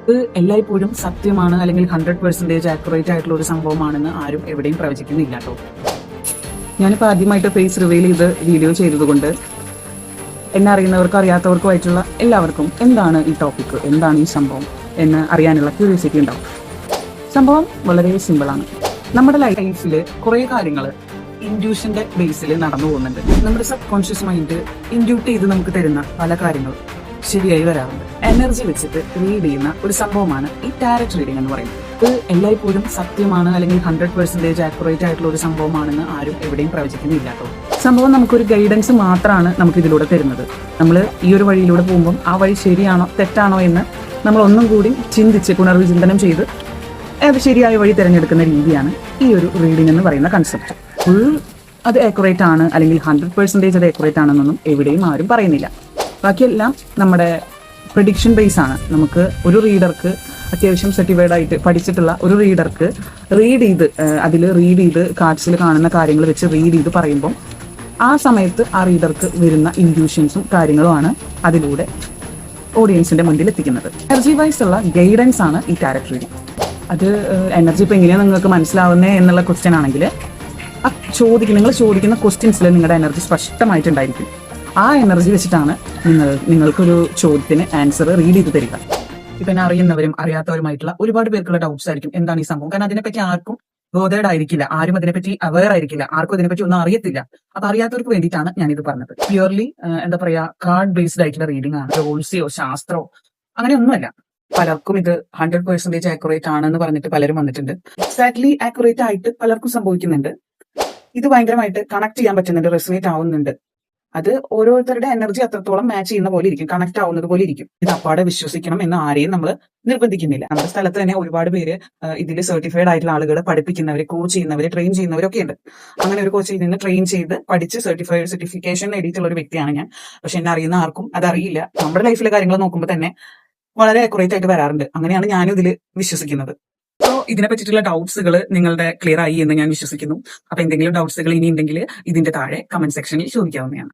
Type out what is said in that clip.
ഇത് എല്ലായ്പ്പോഴും സത്യമാണ് അല്ലെങ്കിൽ 100% ആക്യുറേറ്റ് ആയിട്ടുള്ള ഒരു സംഭവമാണെന്ന് ആരും എവിടെയും പ്രവചിക്കുന്നില്ല കേട്ടോ. ഞാനിപ്പോൾ ആദ്യമായിട്ട് ഫേസ് റിവീൽ ചെയ്ത് വീഡിയോ ചെയ്തതുകൊണ്ട് എന്നെ അറിയുന്നവർക്കും അറിയാത്തവർക്കുമായിട്ടുള്ള എല്ലാവർക്കും എന്താണ് ഈ ടോപ്പിക്, എന്താണ് ഈ സംഭവം എന്ന് അറിയാനുള്ള ക്യൂരിയോസിറ്റി ഉണ്ടാവും. സംഭവം വളരെ സിമ്പിളാണ്. നമ്മുടെ ലൈഫിൽ കുറേ കാര്യങ്ങൾ ഇൻഡ്യൂഷന്റെ ബേസിൽ നടന്നു പോകുന്നുണ്ട്. നമ്മുടെ സബ് കോൺഷ്യസ് മൈൻഡ് ഇൻഡ്യൂട്ട് ചെയ്ത് നമുക്ക് തരുന്ന പല കാര്യങ്ങളും ശരിയായി വരാറുണ്ട്. എനർജി വെച്ചിട്ട് റീഡ് ചെയ്യുന്ന ഒരു സംഭവമാണ് ഈ ടാരറ്റ് റീഡിംഗ് എന്ന് പറയുന്നത്. ഇത് എല്ലായ്പ്പോഴും സത്യമാണ് അല്ലെങ്കിൽ 100% ആക്യുറേറ്റ് ആയിട്ടുള്ള ഒരു സംഭവമാണെന്ന് ആരും എവിടെയും പ്രവചിക്കുന്നില്ല കേട്ടോ. സംഭവം നമുക്കൊരു ഗൈഡൻസ് മാത്രമാണ് നമുക്ക് ഇതിലൂടെ തരുന്നത്. നമ്മൾ ഈ ഒരു വഴിയിലൂടെ പോകുമ്പോൾ ആ വഴി ശരിയാണോ തെറ്റാണോ എന്ന് നമ്മൾ ഒന്നും കൂടി ചിന്തിച്ച് പുനർവിചിന്തനം ചെയ്ത് അത് ശരിയായ വഴി തിരഞ്ഞെടുക്കുന്ന രീതിയാണ് ഈ ഒരു റീഡിംഗ് എന്ന് പറയുന്ന കൺസെപ്റ്റ്. ഫുൾ അത് ആക്യുറേറ്റ് ആണ് അല്ലെങ്കിൽ 100% അത് ആക്യുറേറ്റ് ആണെന്നൊന്നും എവിടെയും ആരും പറയുന്നില്ല. ബാക്കിയെല്ലാം നമ്മുടെ പ്രെഡിക്ഷൻ ബേസ് ആണ്. നമുക്ക് ഒരു റീഡർക്ക് അത്യാവശ്യം സർട്ടിഫൈഡ് ആയിട്ട് പഠിച്ചിട്ടുള്ള ഒരു റീഡർക്ക് റീഡ് ചെയ്ത് കാർഡ്സിൽ കാണുന്ന കാര്യങ്ങൾ വെച്ച് റീഡ് ചെയ്ത് പറയുമ്പോൾ ആ സമയത്ത് ആ റീഡർക്ക് വരുന്ന ഇൻഡ്യൂഷൻസും കാര്യങ്ങളുമാണ് അതിലൂടെ ഓഡിയൻസിന്റെ മുന്നിൽ എത്തിക്കുന്നത്. എനർജി വൈസ് ഉള്ള ഗൈഡൻസ് ആണ് ഈ ടാരറ്റ് റീഡിംഗ്. അത് എനർജി ഇപ്പോൾ എങ്ങനെയാണ് നിങ്ങൾക്ക് മനസ്സിലാവുന്നത് എന്നുള്ള ക്വസ്റ്റ്യൻ ആണെങ്കിൽ നിങ്ങൾ ചോദിക്കുന്ന ക്വസ്റ്റ്യൻസിൽ നിങ്ങളുടെ എനർജി സ്പഷ്ടമായിട്ടുണ്ടായിരിക്കും. ആ എനർജി വെച്ചിട്ടാണ് നിങ്ങൾക്കൊരു ചോദ്യത്തിന് ആൻസർ റീഡ് ചെയ്ത് തരിക. ഇപ്പൊ എന്നെ അറിയുന്നവരും അറിയാത്തവരുമായിട്ടുള്ള ഒരുപാട് പേർക്കുള്ള ഡൗട്ട്സ് ആയിരിക്കും എന്താണ് ഈ സംഭവം. കാരണം അതിനെപ്പറ്റി ആർക്കും ബോധേഡ് ആയിരിക്കില്ല, ആരും അതിനെപ്പറ്റി അവെയർ ആയിരിക്കില്ല, ആർക്കും അതിനെപ്പറ്റി ഒന്നും അറിയത്തില്ല. അപ്പൊ അറിയാത്തവർക്ക് വേണ്ടിയിട്ടാണ് ഞാനിത് പറഞ്ഞത്. പ്യുവർലി എന്താ പറയാ, കാർഡ് ബേസ്ഡ് ആയിട്ടുള്ള റീഡിംഗ് ആണ്. റോൾസിയോ ശാസ്ത്രമോ അങ്ങനെയൊന്നുമല്ല. പലർക്കും ഇത് 100% ആക്യുറേറ്റ് ആണെന്ന് പറഞ്ഞിട്ട് പലരും വന്നിട്ടുണ്ട്. എക്സാക്ട്ലി ആക്യുറേറ്റ് ആയിട്ട് പലർക്കും സംഭവിക്കുന്നുണ്ട്. ഇത് ഭയങ്കരമായിട്ട് കണക്ട് ചെയ്യാൻ പറ്റുന്നുണ്ട്, റെസനേറ്റ് ആവുന്നുണ്ട്. അത് ഓരോരുത്തരുടെ എനർജി അത്രത്തോളം മാച്ച് ചെയ്യുന്ന പോലെ ഇരിക്കും, കണക്ട് ആവുന്നത് പോലെ ഇരിക്കും. ഇത് അപ്പാടെ വിശ്വസിക്കണം എന്ന് ആരെയും നമ്മൾ നിർബന്ധിക്കുന്നില്ല. നമ്മുടെ സ്ഥലത്ത് തന്നെ ഒരുപാട് പേര് ഇതിൽ സർട്ടിഫൈഡ് ആയിട്ടുള്ള ആളുകൾ, പഠിപ്പിക്കുന്നവര്, കോച്ച് ചെയ്യുന്നവര്, ട്രെയിൻ ചെയ്യുന്നവരൊക്കെ ഉണ്ട്. അങ്ങനെ ഒരു കോച്ചിൽ നിന്ന് ട്രെയിൻ ചെയ്ത് പഠിച്ച് സർട്ടിഫിക്കേഷൻ നേടിയിട്ടുള്ള ഒരു വ്യക്തിയാണ് ഞാൻ. പക്ഷെ എന്നെ അറിയുന്ന ആർക്കും അതറിയില്ല. നമ്മുടെ ലൈഫിലെ കാര്യങ്ങൾ നോക്കുമ്പോൾ തന്നെ വളരെ അക്യുറേറ്റ് ആയിട്ട് വരാറുണ്ട്. അങ്ങനെയാണ് ഞാനും ഇതിൽ വിശ്വസിക്കുന്നത്. സോ ഇതിനെ പറ്റിയിട്ടുള്ള ഡൗട്ട്സുകൾ നിങ്ങളുടെ ക്ലിയർ ആയി എന്ന് ഞാൻ വിശ്വസിക്കുന്നു. അപ്പൊ എന്തെങ്കിലും ഡൗട്ട്സുകൾ ഇനി ഉണ്ടെങ്കിൽ ഇതിന്റെ താഴെ കമന്റ് സെക്ഷനിൽ ചോദിക്കാവുന്നതാണ്.